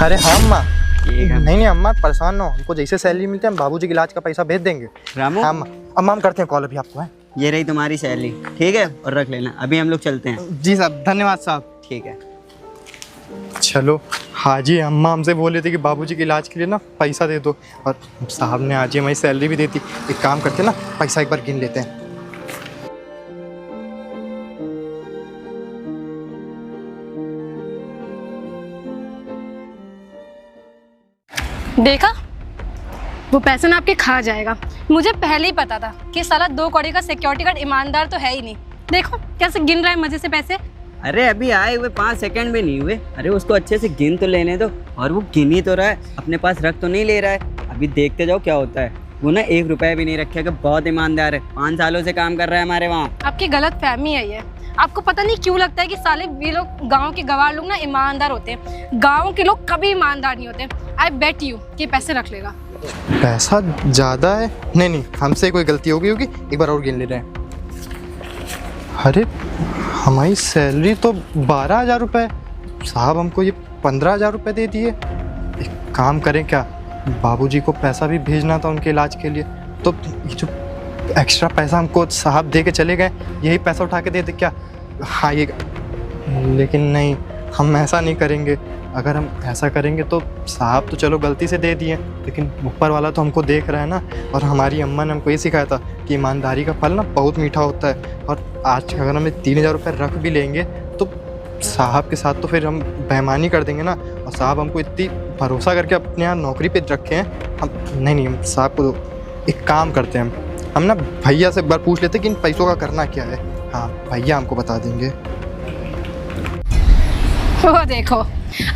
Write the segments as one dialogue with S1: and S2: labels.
S1: अरे हाँ अम्मा,
S2: ठीक है।
S1: नहीं अम्मा परेशान ना हो, हमको जैसे सैलरी मिलती है हम बाबूजी के इलाज का पैसा भेज देंगे।
S2: रामू,
S1: हाँ अम्मा हम करते हैं कॉल अभी आपको है।
S2: ये रही तुम्हारी सैलरी, ठीक है, और रख लेना। अभी हम लोग चलते हैं।
S1: जी साहब, धन्यवाद साहब।
S2: ठीक है।
S1: चलो हाँ जी, अम्मा हमसे बोले थे कि बाबूजी के इलाज के लिए ना पैसा दे दो, और साहब ने आज ही हमारी सैलरी भी दी थी। एक काम करते ना, पैसा एक बार गिन लेते हैं।
S3: देखा, वो पैसा ना आपके खा जाएगा। मुझे पहले ही पता था कि साला 2 कौड़ी का सिक्योरिटी गार्ड ईमानदार तो है ही नहीं। देखो कैसे गिन रहा है मजे से पैसे।
S2: अरे अभी आए हुए 5 सेकंड भी नहीं हुए। अरे उसको अच्छे से गिन तो लेने दो। और वो गिन ही तो रहा है, अपने पास रख तो नहीं ले रहा है। अभी देखते जाओ क्या होता है। वो ना 1 रुपया भी नहीं रखेगा, बहुत ईमानदार है। 5 सालों से काम कर रहा है हमारे वहाँ।
S3: आपकी गलत फहमी है ये। आपको पता नहीं क्यों लगता है कि साले ये लोग गांव के गवार लोग ना ईमानदार होते हैं। गांव के लोग कभी ईमानदार नहीं होते। आई बेट यू कि पैसे रख लेगा।
S1: पैसा ज़्यादा है? नहीं हमसे कोई गलती होगी एक बार और गिन ले रहे हैं। अरे हमारी सैलरी तो 12,000 रुपये, साहब हमको ये 15,000 रुपये दे दिए। एक काम करें क्या, बाबूजी को पैसा भी भेजना था उनके इलाज के लिए, तो ये जो एक्स्ट्रा पैसा हमको साहब दे के चले गए, यही पैसा उठा के दे दे क्या? हाँ ये, लेकिन नहीं, हम ऐसा नहीं करेंगे। अगर हम ऐसा करेंगे तो साहब तो चलो गलती से दे दिए, लेकिन ऊपर वाला तो हमको देख रहा है ना। और हमारी अम्मा ने हमको ये सिखाया था कि ईमानदारी का फल ना बहुत मीठा होता है। और आज अगर हमें 3,000 रुपये रख भी लेंगे तो साहब के साथ तो फिर हम बेईमानी कर देंगे ना। और साहब हमको इतनी भरोसा करके अपने यहाँ नौकरी पे रखे हैं, हम नहीं हम साहब को एक काम करते हैं, हम ना भैया से एक बार पूछ लेते कि इन पैसों का करना क्या है। हाँ भैया हमको बता देंगे।
S3: वो देखो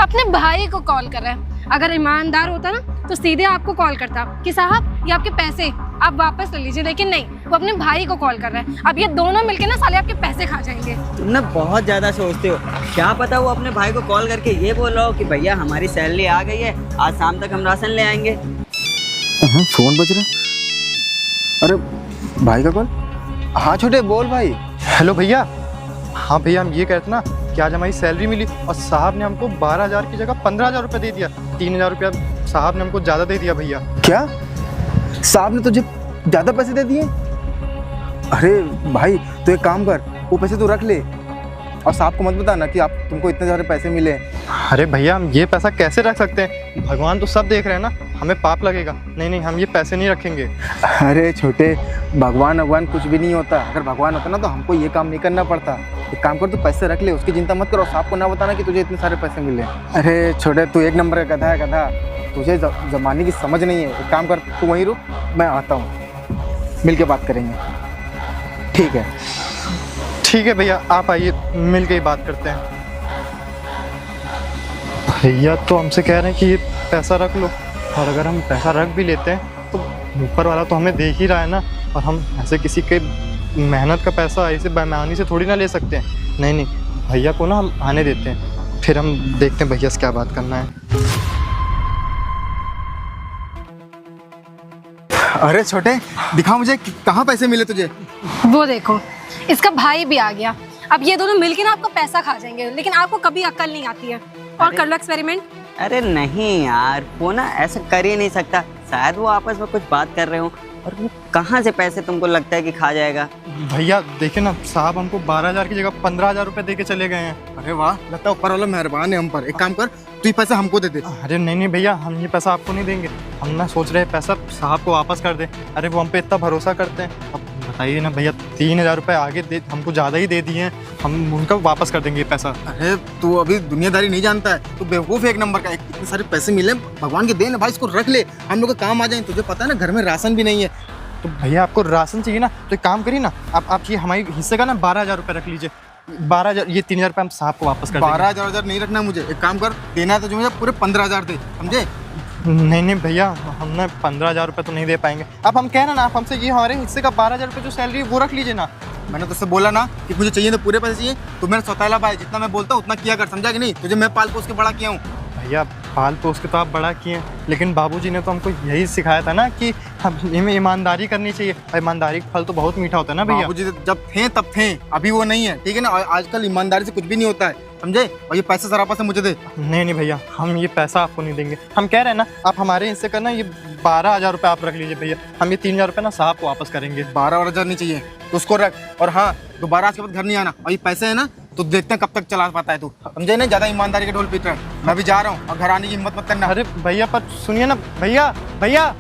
S3: अपने भाई को कॉल कर रहा है। अगर ईमानदार होता ना तो सीधे आपको कॉल करता कि साहब ये आपके पैसे आप वापस ले लीजिए, लेकिन नहीं, वो अपने भाई को कॉल कर रहा है। अब ये दोनों मिलके ना साले आपके पैसे खा जाएंगे।
S2: तुम ना बहुत ज़्यादा सोचते हो। क्या पता वो अपने भाई को कॉल करके ये बोल रहा हो कि भैया हमारी सैलरी आ गई है, आज शाम तक हम राशन ले आएंगे।
S4: फोन बज रहा। अरे भाई का कॉल। हाँ छोटे बोल भाई।
S1: हेलो भैया। हाँ भैया, हम ये कहते ना कि आज हमारी सैलरी मिली और साहब ने हमको 12,000 की जगह 15,000 रुपये दे दिया। 3,000 रुपया साहब ने हमको ज़्यादा दे दिया भैया।
S4: क्या साहब ने तुझे ज़्यादा पैसे दे दिए? अरे भाई तो एक काम कर, वो पैसे तू रख ले और साहब को मत बताना कि आप तुमको इतने ज़्यादा पैसे मिले।
S1: अरे भैया हम ये पैसा कैसे रख सकते हैं? भगवान तो सब देख रहे हैं ना, हमें पाप लगेगा। नहीं हम ये पैसे नहीं रखेंगे।
S4: अरे छोटे, भगवान कुछ भी नहीं होता। अगर भगवान होता ना तो हमको ये काम नहीं करना पड़ता। एक काम कर, तू पैसे रख ले, उसकी चिंता मत करो। साहब को ना बताना कि तुझे इतने सारे पैसे मिले। अरे छोटे तू एक नंबर का गधा है, गधा। तुझे ज़माने की समझ नहीं है। एक काम कर, तू वहीं रुक, मैं आता हूँ, मिल के बात करेंगे। ठीक है भैया, आप आइए, मिल के ही बात करते हैं। भैया तो हमसे कह रहे हैं कि ये पैसा रख लो, और अगर हम पैसा रख भी लेते हैं तो ऊपर वाला तो हमें देख ही रहा है ना। और हम ऐसे किसी के मेहनत का पैसा ऐसे बेईमानी से थोड़ी ना ले सकते हैं। नहीं भैया को ना हम आने देते हैं, फिर हम देखते हैं भैया से क्या बात करना है। अरे छोटे दिखा मुझे, कहाँ पैसे मिले तुझे?
S3: वो देखो इसका भाई भी आ गया। अब ये दोनों मिलके ना आपको पैसा खा जाएंगे, लेकिन आपको कभी अक्ल नहीं आती है। और कर लो एक्सपेरिमेंट।
S2: अरे नहीं यार, वो ना ऐसा कर ही नहीं सकता। शायद वो आपस में कुछ बात कर रहे हो। और वो कहाँ से पैसे तुमको लगता है कि खा जाएगा?
S1: भैया देखिए ना, साहब हमको 12,000 की जगह 15,000 रुपये दे के चले गए हैं।
S4: अरे वाह, लगता है ऊपर वाला मेहरबान है हम पर। एक काम कर, तू ये पैसा हमको दे दे।
S1: अरे नहीं भैया, हम ये पैसा आपको नहीं देंगे। हम ना सोच रहे हैं पैसा साहब को वापस कर दें। अरे वो हम पे इतना भरोसा करते हैं। अब बताइए ना भैया, 3,000 रुपये आगे दे, हमको ज़्यादा ही दे दिए हैं। हम उनका वापस कर देंगे ये पैसा।
S4: अरे तू अभी दुनियादारी नहीं जानता है, तू बेवकूफ़ है एक नंबर का। इतने सारे पैसे मिले, भगवान के देन है भाई, इसको रख ले, हम लोग का काम आ जाए। तुझे पता है ना घर में राशन भी नहीं है।
S1: तो भैया आपको राशन चाहिए ना, तो एक काम करिए ना, आप ये हमारे हिस्से का ना 12,000 रुपये रख लीजिए। 12,000, ये 3,000 रुपये हम साहब को वापस कर देंगे।
S4: 12,000 नहीं रखना मुझे। एक काम कर, देना है तो जो मुझे पूरे 15,000 दे, समझे?
S1: नहीं भैया, हम ना 15,000 रुपये तो नहीं दे पाएंगे। अब हम कह रहे ना, आप हमसे ये हमारे हिस्से का 12,000 रुपये जो सैलरी है वो रख लीजिए ना।
S4: मैंने तुझसे बोला ना कि मुझे चाहिए तो पूरे पैसे चाहिए। तो मेरा सौतेला भाई, जितना मैं बोलता हूँ उतना किया कर, समझा कि नहीं? तुझे मैं पाल पोस के बड़ा किया हूँ।
S1: भैया पाल पोस के तो आप बड़ा किए, लेकिन बाबूजी ने तो हमको यही सिखाया था ना कि हमें ईमानदारी करनी चाहिए। ईमानदारी का फल तो बहुत मीठा होता है ना भैया।
S4: बाबूजी जब थे तब थे, अभी वो नहीं है, ठीक है ना? आजकल ईमानदारी से कुछ भी नहीं होता है। समझे? और ये पैसे सर आपस से मुझे दे।
S1: नहीं भैया, हम ये पैसा आपको नहीं देंगे। हम कह रहे हैं ना, आप हमारे हिस्से का ना ये 12,000 रुपये आप रख लीजिए भैया। हम ये 3,000 रुपये ना साहब को वापस करेंगे।
S4: 12,000 नहीं चाहिए तो उसको रख। और हाँ, दोबारा आज के बाद घर नहीं आना। और ये पैसे है ना, तो देखते हैं कब तक चला पाता है तू, समझे ना? ज्यादा ईमानदारी के ढोल पीट रहा है। मैं भी जा रहा हूँ और घर आने की हिम्मत मत करना।
S1: अरे भैया पर सुनिए ना भैया, भैया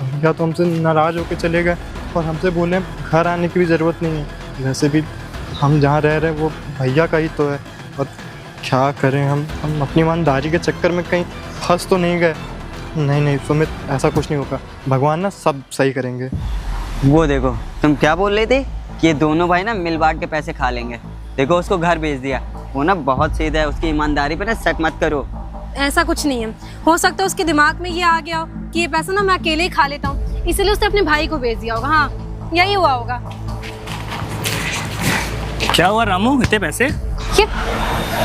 S1: भैया तो हमसे नाराज़ होकर चले गए और हमसे बोले घर आने की भी ज़रूरत नहीं है। वैसे भी हम जहाँ रह रहे हैं वो भैया का ही तो है। और क्या करें हम अपनी ईमानदारी के चक्कर में कहीं फंस तो नहीं गए? नहीं सुमित, ऐसा कुछ नहीं होगा। भगवान ना सब सही करेंगे।
S2: वो देखो, तुम क्या बोल रहे थे कि ये दोनों भाई ना मिल बांट के पैसे खा लेंगे। देखो उसको घर भेज दिया, वो ना बहुत सीधा है, उसकी ईमानदारी पे ना शक मत करो।
S3: ऐसा कुछ नहीं है, हो सकता है उसके दिमाग में ये आ गया हो कि ये पैसा ना मैं अकेले ही खा लेता हूँ, इसीलिए उसने अपने भाई को भेज दिया होगा। हाँ, यही हुआ होगा।
S5: क्या हुआ रामू, इतने पैसे?
S3: ये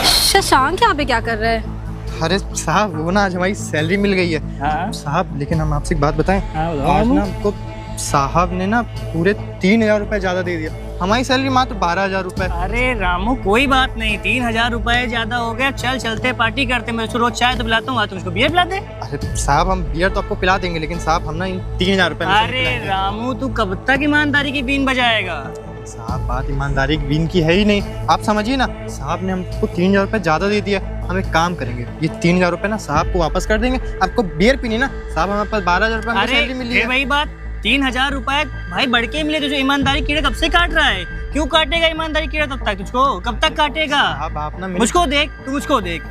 S3: शशांक यहाँ पे क्या कर रहा है?
S1: अरे साहब वो ना आज हमारी सैलरी मिल गई है।
S5: हाँ
S1: साहब लेकिन हम आपसे एक बात बताएं,
S5: हाँ, बताओ
S1: आज
S5: रामू।
S1: ना हमको साहब ने ना पूरे 3,000 रुपये ज़्यादा दे दिया। हमारी सैलरी मात्र 12,000 रुपये।
S5: अरे रामू कोई बात नहीं, 3,000 रुपए ज्यादा हो गया। चल चलते पार्टी करते, मैं उसको रोज चाय तो पिलाता हूँ, तुम उसको बियर पिला दे।
S1: अरे साहब हम बियर तो आपको पिला देंगे, लेकिन साहब हम ना इन 3,000 रुपये में से नहीं
S5: अरे
S1: पिलाएंगे।
S5: रामू तू कब तक ईमानदारी की बीन बजाएगा?
S1: साहब बात ईमानदारी की बीन की है ही नहीं, आप समझिए ना। साहब ने हमको 3,000 रुपये ज़्यादा दे दिया। हम एक काम करेंगे, ये 3,000 रुपये ना साहब को वापस कर देंगे। आपको बियर पीनी ना, साहब हमारे पास 12,000 रुपये
S5: अरे
S1: सैलरी मिली
S5: फिर
S1: है।
S5: वही बात, 3,000 रुपए भाई बढ़ के मिले तुझे। ईमानदारी कीड़ा कब से काट रहा है? क्यों काटेगा ईमानदारी कीड़ा तब तक? तुझको कब तक काटेगा?
S1: साहब आप ना मेरी-
S5: मुझको देख, तू मुझको देख,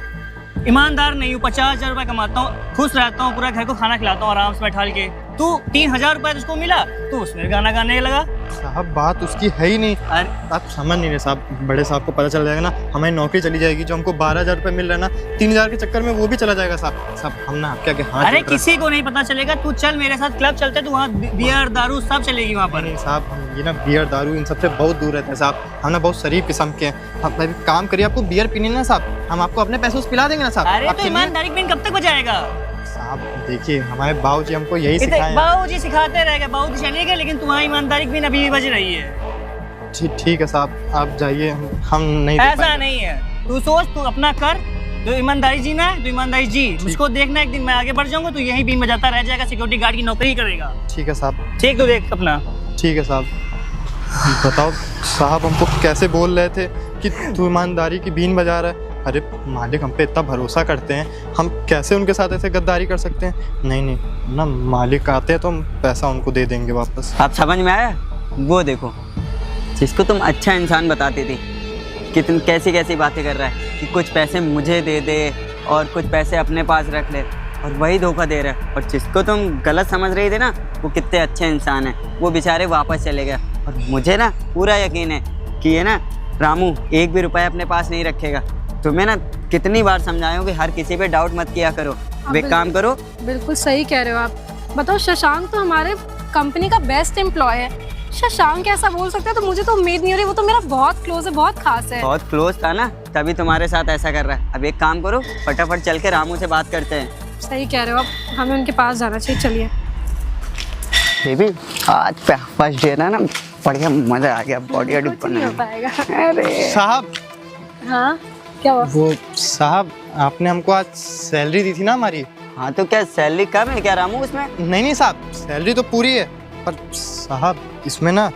S5: ईमानदार नहीं हूँ। 50,000 रुपए कमाता हूँ, खुश रहता हूँ, पूरा घर को खाना खिलाता हूँ आराम से बैठा के। तू 3,000 रुपए तुझको मिला, तू उसमें गाना गाने लगा।
S1: साहब बात उसकी है ही नहीं।
S5: अरे
S1: आप समझ नहीं रहे साहब, बड़े साहब को पता चल जाएगा ना, हमारी नौकरी चली जाएगी। जो हमको 12,000 रुपये मिल रहा है ना, 3,000 के चक्कर में वो भी चला जाएगा साहब। साहब हम ना आपके आगे हाथ
S5: अरे
S1: जोड़ रहे हैं।
S5: किसी को नहीं पता चलेगा। तू चल मेरे साथ क्लब चलते, तू वहाँ बियर दारू सब चलेगी वहाँ पर।
S1: नहीं साहब, हम ये ना बियर दारू इन सबसे बहुत दूर रहते हैं साहब। हम ना बहुत शरीफ किस्म के हैं। आप अभी काम करिए, आपको बियर पीनी है ना साहब, हम आपको अपने पैसे पिला देंगे ना साहब।
S5: अरे
S1: आप
S5: तो
S1: चलिए।
S5: ईमानदारी की बीन कब तक बजाएगा?
S1: साहब देखिए, हमारे बाबूजी हमको यही सिखाए हैं।
S5: बाबूजी सिखाते रहेगा, बाबूजी चले गए, लेकिन तुम्हारी ईमानदारी की बीन अभी भी बज रही है।
S1: ठीक है साहब, आप जाइए, हम नहीं दे
S5: ऐसा
S1: पाएंगे।
S5: नहीं है, तू सोच, तू अपना कर। जो ईमानदारी जीना है तो ईमानदारी जी। मुझको देखना, एक दिन मैं आगे बढ़ जाऊंगा तो यही बीन बजाता रह जाएगा, सिक्योरिटी गार्ड की नौकरी ही करेगा।
S1: ठीक है साहब,
S5: ठीक, तू देख अपना।
S1: ठीक है साहब। बताओ साहब, हमको कैसे बोल रहे थे कि तू ईमानदारी की बीन बजा रहा है। अरे मालिक हम पे इतना भरोसा करते हैं, हम कैसे उनके साथ ऐसे गद्दारी कर सकते हैं? नहीं ना, मालिक आते हैं तो हम पैसा उनको दे देंगे वापस।
S2: आप समझ में आया? वो देखो, जिसको तुम अच्छा इंसान बताती थी कि तुम कैसी कैसी बातें कर रहा है कि कुछ पैसे मुझे दे दे और कुछ पैसे अपने पास रख ले, और वही धोखा दे रहा है। और जिसको तुम गलत समझ रही थी ना, वो कितने अच्छे इंसान हैं, वो बेचारे वापस चले गए। और मुझे ना पूरा यकीन है कि ये ना रामू एक भी रुपया अपने पास नहीं रखेगा। तुम्हें ना कितनी बार समझाया हूँ कि हर किसी पे डाउट मत किया करो। अब एक काम करो,
S3: बिल्कुल सही कह रहे हो आप। बताओ, शशांक तो हमारे कंपनी का बेस्ट एम्प्लॉय है, शशांक ऐसा बोल सकता है? तो मुझे तो उम्मीद नहीं हो रही। वो तो मेरा बहुत क्लोज है, बहुत खास है।
S2: बहुत क्लोज था ना, तभी तुम्हारे साथ ऐसा कर रहा है। अब एक काम करो, फटाफट चल के रामू से बात करते हैं।
S3: सही कह रहे हो आप, हमें उनके पास जाना चाहिए। चलिए।
S2: बेबी आज फर्स्ट डे ना, बढ़िया मजा आ गया। बॉडी वॉडी
S3: कुछ नहीं हो पाएगा।
S2: अरे
S1: साहब
S3: हाँ, क्या हुआ?
S1: वो साहब, आपने हमको आज सैलरी दी थी ना हमारी।
S2: हाँ, तो क्या सैलरी कम है क्या रामू उसमें?
S1: नहीं साहब, सैलरी तो पूरी है, पर साहब इसमें ना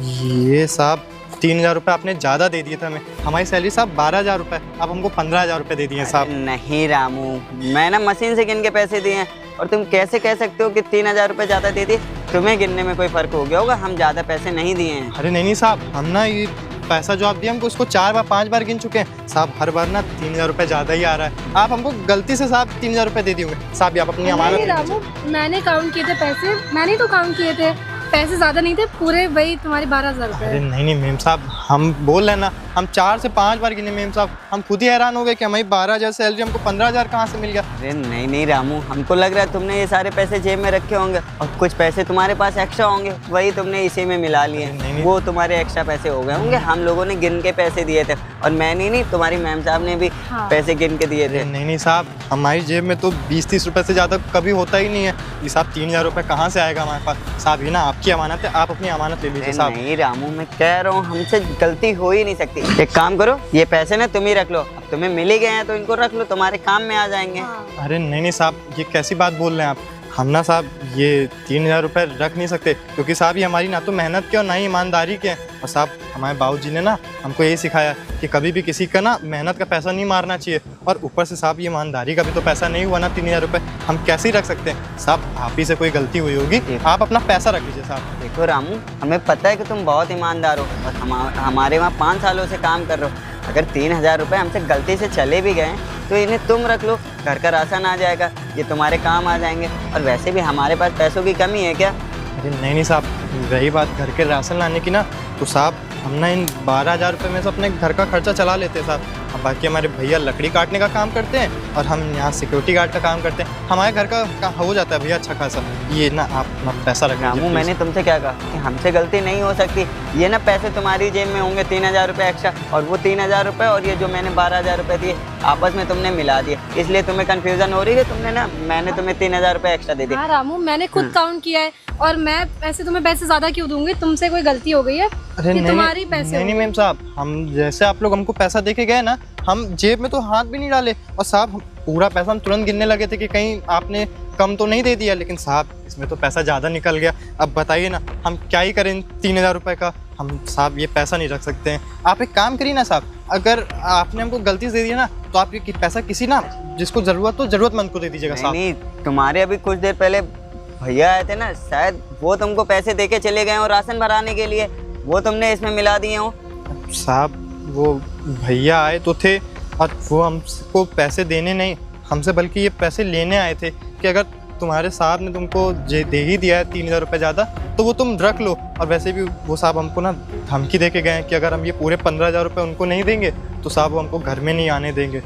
S1: ये साहब 3,000 रुपये आपने ज़्यादा दे दिए थे हमें। हमारी सैलरी साहब 12,000 रुपये, आप हमको 15,000 रुपये दे दिए साहब।
S2: नहीं रामू, मैं ना मशीन से गिन के पैसे दिए हैं, और तुम कैसे कह सकते हो कि 3,000 रुपये ज़्यादा दे दिए? तुम्हें गिनने में कोई फ़र्क हो गया होगा, हम ज़्यादा पैसे नहीं दिए हैं।
S1: अरे नहीं साहब, हम ना ये पैसा जो आप दिए हमको उसको 4 बार 5 बार गिन चुके हैं साहब। हर बार ना 3,000 रुपये ज़्यादा ही आ रहा है। आप हमको गलती से साहब 3,000 रुपये दे दिए होंगे साहब। ये आप अपनी अमानत
S3: नहीं
S1: ले
S3: रामू,
S1: लीजिए।
S3: मैंने काउंट किए थे पैसे, मैंने तो काउंट किए थे पैसे, ज़्यादा नहीं थे, पूरे वही तुम्हारे 12,000
S1: अरे
S3: रुपये।
S1: नहीं मेम साहब, हम बोल रहे हैं ना, हम 4 से 5 बार गिने मेम साहब। हम खुद ही हैरान हो गए कि हमारी 12,000 सैलरी हमको 15,000 कहाँ से मिल गया।
S2: अरे नहीं रामू, हमको लग रहा है तुमने ये सारे पैसे जेब में रखे होंगे और कुछ पैसे तुम्हारे पास एक्स्ट्रा होंगे, वही तुमने इसी में मिला लिए।
S1: नहीं।
S2: वो तुम्हारे एक्स्ट्रा पैसे हो गए होंगे। हम लोगों ने गिन के पैसे दिए थे, और मैंने नहीं, तुम्हारी मैम साहब ने भी
S3: हाँ।
S2: पैसे गिन के दिए थे।
S1: नहीं साहब, हमारी जेब में तो 20-30 रुपए से ज़्यादा कभी होता ही नहीं है। ये साहब 3,000 रुपये कहाँ से आएगा हमारे पास? साहब ये ना आपकी अमानत है, आप अपनी अमानत ले लीजिए
S2: अरे
S1: साहब।
S2: नहीं रामू, मैं कह रहा हूँ हमसे गलती हो ही नहीं सकती। एक काम करो, ये पैसे ना तुम ही रख लो, अब तुम्हें मिल ही गए हैं तो इनको रख लो, तुम्हारे काम में आ जाएंगे।
S1: अरे नहीं साहब, ये कैसी बात बोल रहे हैं आप? हम ना साहब ये 3000 रुपये रख नहीं सकते, क्योंकि साहब ये हमारी ना तो मेहनत के और ना ही ईमानदारी के हैं। और साहब हमारे बाबूजी ने ना हमको यही सिखाया कि कभी भी किसी का ना मेहनत का पैसा नहीं मारना चाहिए। और ऊपर से साहब ये ईमानदारी का भी तो पैसा नहीं हुआ ना 3000 रुपये, हम कैसे ही रख सकते हैं? साहब आप ही से कोई गलती हुई होगी, आप अपना पैसा रख लीजिए साहब।
S2: देखो रामू, हमें पता है कि तुम बहुत ईमानदार हो और हमारे वहाँ 5 सालों से काम कर रहे हो। अगर 3000 रुपये हमसे गलती से चले भी गए तो इन्हें तुम रख लो, घर का राशन आ जाएगा, ये तुम्हारे काम आ जाएंगे। और वैसे भी हमारे पास पैसों की कमी है क्या?
S1: अरे नहीं साहब, रही बात घर के राशन लाने की ना, तो साहब हम ना इन 12000 रुपये में से अपने घर का खर्चा चला लेते हैं साहब। अब बाकी हमारे भैया लकड़ी काटने का काम करते हैं और हम यहाँ सिक्योरिटी गार्ड का काम करते हैं। हमारे घर का हो जाता है भैया अच्छा खासा। ये ना आप अपना पैसा रख
S2: रामू, मैंने तुमसे क्या कहा कि हमसे गलती नहीं हो सकती। ये ना पैसे तुम्हारी जेब में होंगे 3000 रुपये एक्स्ट्रा, और वो 3000 रुपये और ये जो मैंने 12000 रुपये दिए आपस में तुमने मिला दिए, इसलिए तुम्हें कन्फ्यूजन हो रही है। तुमने ना, मैंने तुम्हें 3000 रुपये एक्स्ट्रा दे दिए।
S3: हाँ रामू, मैंने खुद काउंट किया है, और मैं ऐसे तुम्हें पैसे ज्यादा क्यों दूंगी? तुमसे कोई गलती हो गई है?
S1: अरे
S3: ये तुम्हारी पैसे
S1: नहीं मैम साहब, हम जैसे आप लोग हमको पैसा दे के गए ना, हम जेब में तो हाथ भी नहीं डाले। और साहब हम पूरा पैसा हम तुरंत गिनने लगे थे कि कहीं आपने कम तो नहीं दे दिया, लेकिन साहब इसमें तो पैसा ज़्यादा निकल गया। अब बताइए ना हम क्या ही करें 3000 रुपये का? हम साहब ये पैसा नहीं रख सकते हैं। आप एक काम करिए ना साहब, अगर आपने हमको गलती से दे दिया ना तो आप ये पैसा किसी ना जिसको ज़रूरत हो ज़रूरतमंद को दे दीजिएगा साहब।
S2: नहीं, तुम्हारे अभी कुछ देर पहले भैया आए थे ना, शायद वो तुमको पैसे दे के चले गए हो राशन भराने के लिए, वो तुमने इसमें मिला दिए हो।
S1: साहब वो भैया आए तो थे और वो हमको पैसे देने नहीं, हमसे बल्कि ये पैसे लेने आए थे कि अगर तुम्हारे साहब ने तुमको दे ही दिया है 3000 रुपये ज़्यादा तो वो तुम रख लो। और वैसे भी वो साहब हमको ना धमकी दे के गए कि अगर हम ये पूरे 15000 रुपये उनको नहीं देंगे तो साहब वो हमको घर में नहीं आने देंगे।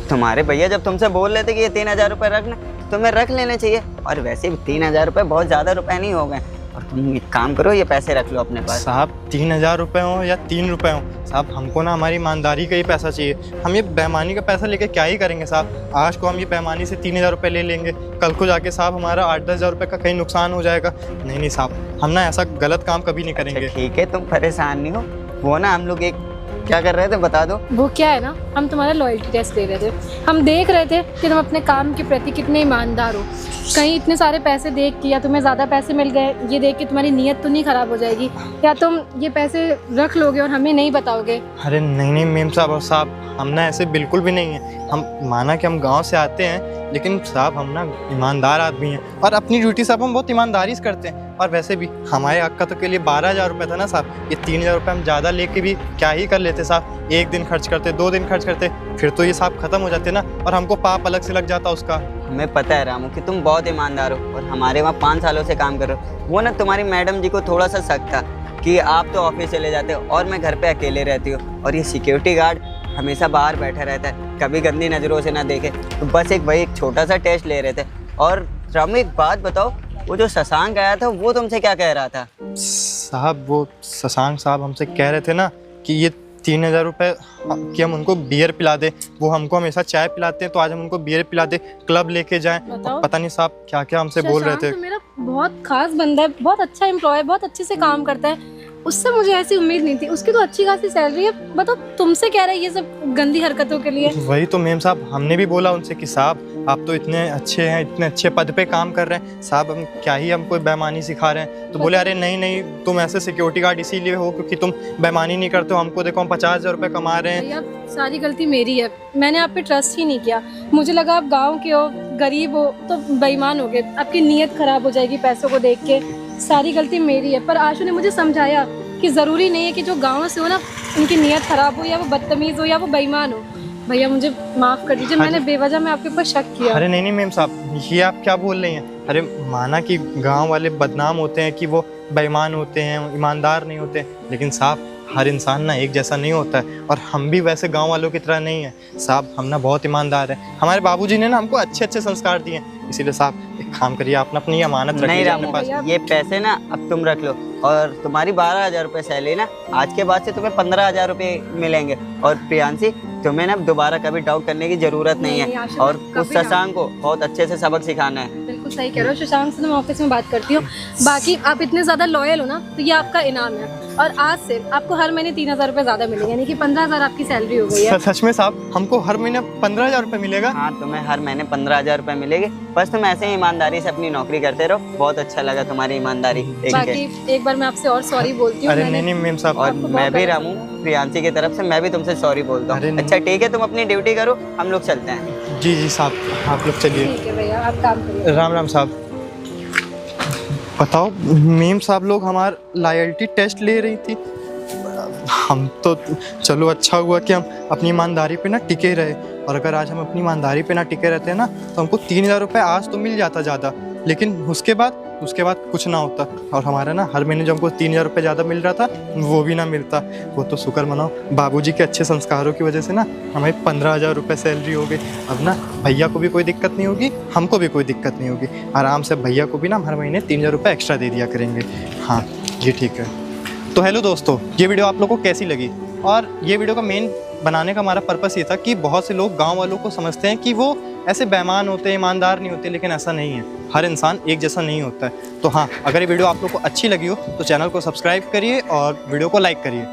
S2: तुम्हारे भैया जब तुमसे बोल रहे थे कि ये 3000 रुपये रखना, तुम्हें रख लेने चाहिए। और वैसे भी 3000 रुपये बहुत ज़्यादा रुपये नहीं हो गए। और तुम एक काम करो, ये पैसे रख लो अपने पास।
S1: साहब 3000 रुपये हो या 3 रुपये हो, साहब हमको ना हमारी ईमानदारी का ही पैसा चाहिए। हम ये बेईमानी का पैसा लेके क्या ही करेंगे साहब? आज को हम ये बेईमानी से 3000 रुपये ले लेंगे, कल को जाके साहब हमारा 8-10 हज़ार रुपये का कहीं नुकसान हो जाएगा। नहीं साहब, हम ना ऐसा गलत काम कभी नहीं करेंगे।
S2: ठीक है, तुम परेशान नहीं हो। वो ना हम लोग एक क्या कर रहे थे बता दो।
S3: वो क्या है ना, हम तुम्हारा लॉयल्टी टेस्ट ले रहे थे। हम देख रहे थे कि तुम अपने काम के प्रति कितने ईमानदार हो। कहीं इतने सारे पैसे देख के या तुम्हें ज़्यादा पैसे मिल गए ये देख के तुम्हारी नीयत तो नहीं ख़राब हो जाएगी, या तुम ये पैसे रख लोगे और हमें नहीं बताओगे?
S1: अरे नहीं मेम साहब, और साहब हम ना ऐसे बिल्कुल भी नहीं हैं। हम माना कि हम गांव से आते हैं, लेकिन साहब हम ना ईमानदार आदमी हैं और अपनी ड्यूटी साहब हम बहुत ईमानदारी से करते हैं। और वैसे भी हमारे अक्का तो के लिए 12000 रुपये था ना साहब, ये 3000 रुपये हम ज़्यादा लेके भी क्या ही कर लेते साहब? एक दिन खर्च करते, 2 दिन खर्च करते, फिर तो ये साहब ख़त्म हो जाते ना, और हमको पाप अलग से लग जाता उसका।
S2: हमें पता है रामू कि तुम बहुत ईमानदार हो और हमारे वहाँ 5 सालों से काम कर रहे हो। वो ना तुम्हारी मैडम जी को थोड़ा सा शक था कि आप तो ऑफिस चले जाते हो और मैं घर पे अकेले रहती हूँ, और ये सिक्योरिटी गार्ड हमेशा बाहर बैठा रहता है, कभी गंदी नज़रों से ना देखे। तो बस एक छोटा सा टेस्ट ले रहे थे। और रामू एक बात बताओ, वो जो शशांक आया था वो तुमसे क्या कह रहा था?
S1: साहब वो शशांक साहब हमसे कह रहे थे ना कि ये 3000 रुपये कि हम उनको बियर पिला दे। वो हमको हमेशा चाय पिलाते हैं, तो आज हम उनको बियर पिला दे, क्लब लेके जाएं। पता नहीं साहब क्या क्या हमसे बोल रहे थे।
S3: तो मेरा बहुत खास बंदा है, बहुत अच्छा एम्प्लॉय, बहुत अच्छे से काम करता है। उससे मुझे ऐसी उम्मीद नहीं थी। उसकी तो अच्छी खासी सैलरी है, बताओ तुमसे कह रहा है ये सब गंदी हरकतों के लिए?
S1: वही तो मेम साहब, हमने भी बोला उनसे कि साहब आप तो इतने अच्छे हैं, इतने अच्छे पद पे काम कर रहे हैं, साहब हम क्या ही हमको बेईमानी सिखा रहे हैं? तो बोले अरे नहीं तुम ऐसे सिक्योरिटी गार्ड इसीलिए हो क्योंकि तुम बेईमानी नहीं करते हो। हमको देखो हम 50,000 रुपये कमा रहे हैं।
S3: भैया सारी गलती मेरी है, मैंने आप पे ट्रस्ट ही नहीं किया। मुझे लगा आप गाँव के हो, गरीब हो, तो बेईमान हो गए, आपकी नीयत खराब हो जाएगी पैसों को देख के। सारी गलती मेरी है। पर आशु ने मुझे समझाया कि ज़रूरी नहीं है कि जो गाँव से हो ना उनकी नीयत ख़राब हो, या वो बदतमीज़ हो, या वो बेईमान हो। भैया मुझे माफ़ कर दीजिए, मैंने बेवजह में आपके ऊपर शक किया।
S1: अरे नहीं मेम साहब, ये आप क्या बोल रही हैं? अरे माना कि गांव वाले बदनाम होते हैं कि वो बेईमान होते हैं, ईमानदार नहीं होते, लेकिन साहब हर इंसान ना एक जैसा नहीं होता है, और हम भी वैसे गांव वालों की तरह नहीं है साहब। हम ना बहुत ईमानदार हैं। हमारे बाबूजी ने ना हमको अच्छे अच्छे संस्कार दिए हैं, इसीलिए साहब एक काम करिए, आप अपनी अमानत रखिए अपने पास।
S2: ये पैसे ना अब तुम रख लो, और तुम्हारी 12000 रुपये सैलरी ना आज के बाद से तुम्हें 15000 रुपये मिलेंगे। और प्रियांशी तुम्हें ना दोबारा कभी डाउट करने की जरूरत नहीं है, और उस शशांक को बहुत अच्छे से सबक सिखाना है।
S3: बिल्कुल सही कह रहे हो, शशांक से मैं ऑफिस में बात करती हूँ। बाकी आप इतने ज़्यादा लॉयल हो ना, तो ये आपका इनाम है। और आज से आपको हर महीने 3,000 रुपये ज़्यादा मिलेंगे, यानी कि 15,000 आपकी सैलरी हो गई है।
S1: सच में साहब हमको हर महीने 15,000 रुपये मिलेगा?
S2: हाँ, तुम्हें हर महीने 15,000 रुपये मिलेगे। बस तुम ऐसे ही ईमानदारी से अपनी नौकरी करते रहो। बहुत अच्छा लगा तुम्हारी ईमानदारी देख के।
S3: बाकी एक बार मैं आपसे और सॉरी बोलती हूँ।
S1: अरे नहीं मैम साहब।
S2: और
S3: आपको
S2: मैं
S3: बहुत
S2: भी
S3: गलत
S2: रामू प्रियांशी की तरफ से मैं भी तुमसे सॉरी बोलता
S1: अरे
S2: हूँ।
S1: नहीं।
S2: अच्छा ठीक है, तुम अपनी ड्यूटी करो, हम लोग चलते हैं।
S1: जी साहब आप लोग चलिए।
S3: ठीक है भैया, आप काम करिए।
S1: राम राम साहब। बताओ मेम साहब लोग हमारा लॉयल्टी टेस्ट ले रही थी। हम तो चलो अच्छा हुआ कि हम अपनी ईमानदारी पे ना टिके रहे, और अगर आज हम अपनी ईमानदारी पे ना टिके रहते ना तो हमको 3,000 रुपये आज तो मिल जाता ज़्यादा, लेकिन उसके बाद कुछ ना होता, और हमारा ना हर महीने जो हमको 3,000 रुपये ज़्यादा मिल रहा था वो भी ना मिलता। वो तो शुक्र मनाओ बाबूजी के अच्छे संस्कारों की वजह से ना हमारी 15,000 रुपये सैलरी हो गई। अब ना भैया को भी कोई दिक्कत नहीं होगी, हमको भी कोई दिक्कत नहीं होगी। आराम से भैया को भी ना हर महीने 3,000 रुपये एक्स्ट्रा दे दिया करेंगे। हाँ ये ठीक है। तो हेलो दोस्तों, ये वीडियो आप लोगों को कैसी लगी? और ये वीडियो का मेन बनाने का हमारा पर्पस ये था कि बहुत से लोग गांव वालों को समझते हैं कि वो ऐसे बेईमान होते हैं, ईमानदार नहीं होते, लेकिन ऐसा नहीं है। हर इंसान एक जैसा नहीं होता है। तो हाँ, अगर ये वीडियो आप लोग को अच्छी लगी हो तो चैनल को सब्सक्राइब करिए और वीडियो को लाइक करिए।